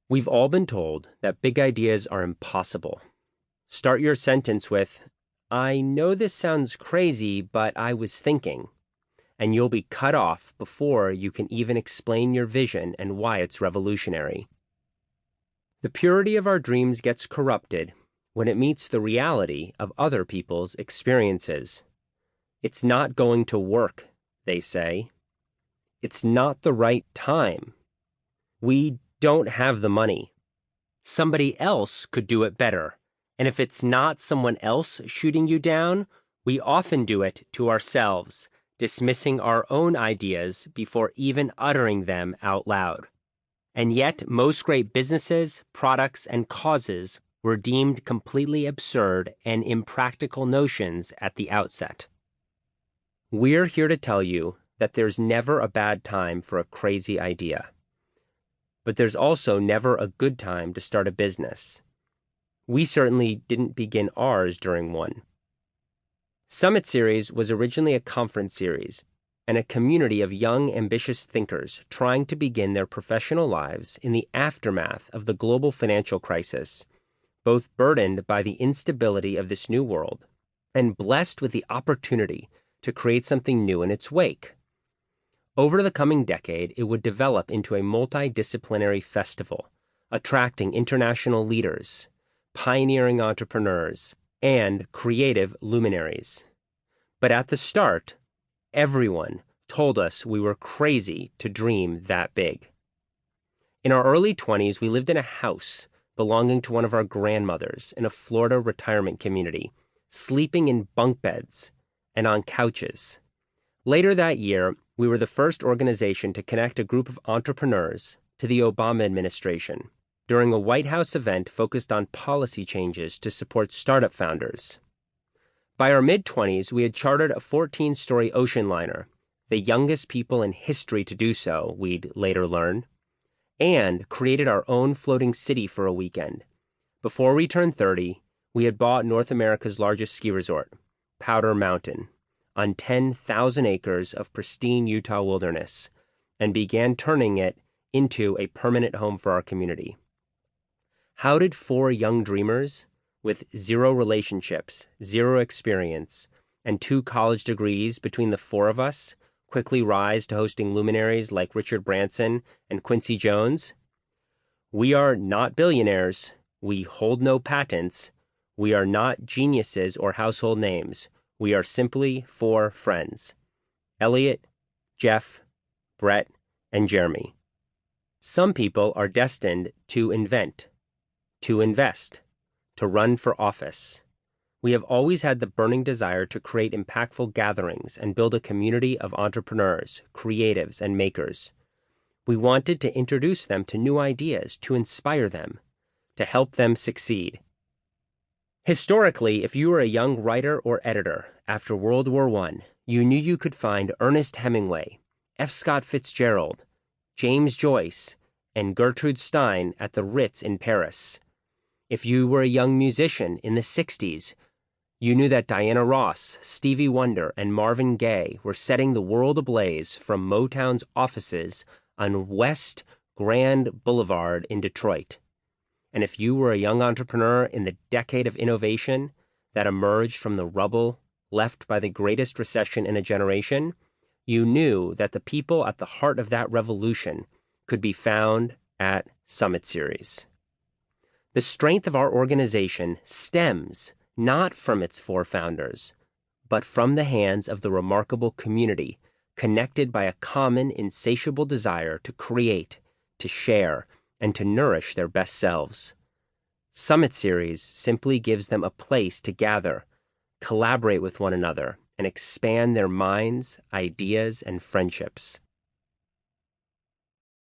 We've all been told that big ideas are impossible. Start your sentence with, "I know this sounds crazy, but I was thinking," and you'll be cut off before you can even explain your vision and why it's revolutionary. The purity of our dreams gets corrupted when it meets the reality of other people's experiences. It's not going to work, they say. It's not the right time. We don't have the money. Somebody else could do it better. And if it's not someone else shooting you down, we often do it to ourselves, dismissing our own ideas before even uttering them out loud. And yet, most great businesses, products, and causes were deemed completely absurd and impractical notions at the outset. We're here to tell you that there's never a bad time for a crazy idea. But there's also never a good time to start a business. We certainly didn't begin ours during one. Summit Series was originally a conference series and a community of young, ambitious thinkers trying to begin their professional lives in the aftermath of the global financial crisis, both burdened by the instability of this new world and blessed with the opportunity to create something new in its wake. Over the coming decade, it would develop into a multidisciplinary festival, attracting international leaders, pioneering entrepreneurs, and creative luminaries. But at the start, everyone told us we were crazy to dream that big. In our early 20s, we lived in a house belonging to one of our grandmothers in a Florida retirement community, sleeping in bunk beds and on couches. Later that year, we were the first organization to connect a group of entrepreneurs to the Obama administration during a White House event focused on policy changes to support startup founders. By our mid-20s, we had chartered a 14-story ocean liner, the youngest people in history to do so, we'd later learn, and created our own floating city for a weekend. Before we turned 30, we had bought North America's largest ski resort, Powder Mountain, on 10,000 acres of pristine Utah wilderness, and began turning it into a permanent home for our community. How did four young dreamers with zero relationships, zero experience, and 2 college degrees between the four of us quickly rise to hosting luminaries like Richard Branson and Quincy Jones? We are not billionaires. We hold no patents. We are not geniuses or household names. We are simply 4 friends: Elliott, Jeff, Brett, and Jeremy. Some people are destined to invent, to invest, to run for office. We have always had the burning desire to create impactful gatherings and build a community of entrepreneurs, creatives, and makers. We wanted to introduce them to new ideas, to inspire them, to help them succeed. Historically, if you were a young writer or editor after World War I, you knew you could find Ernest Hemingway, F. Scott Fitzgerald, James Joyce, and Gertrude Stein at the Ritz in Paris. If you were a young musician in the 60s, you knew that Diana Ross, Stevie Wonder, and Marvin Gaye were setting the world ablaze from Motown's offices on West Grand Boulevard in Detroit. And if you were a young entrepreneur in the decade of innovation that emerged from the rubble left by the greatest recession in a generation, you knew that the people at the heart of that revolution could be found at Summit Series. The strength of our organization stems not from its 4 founders, but from the hands of the remarkable community connected by a common, insatiable desire to create, to share, and to nourish their best selves. Summit Series simply gives them a place to gather, collaborate with one another, and expand their minds, ideas, and friendships.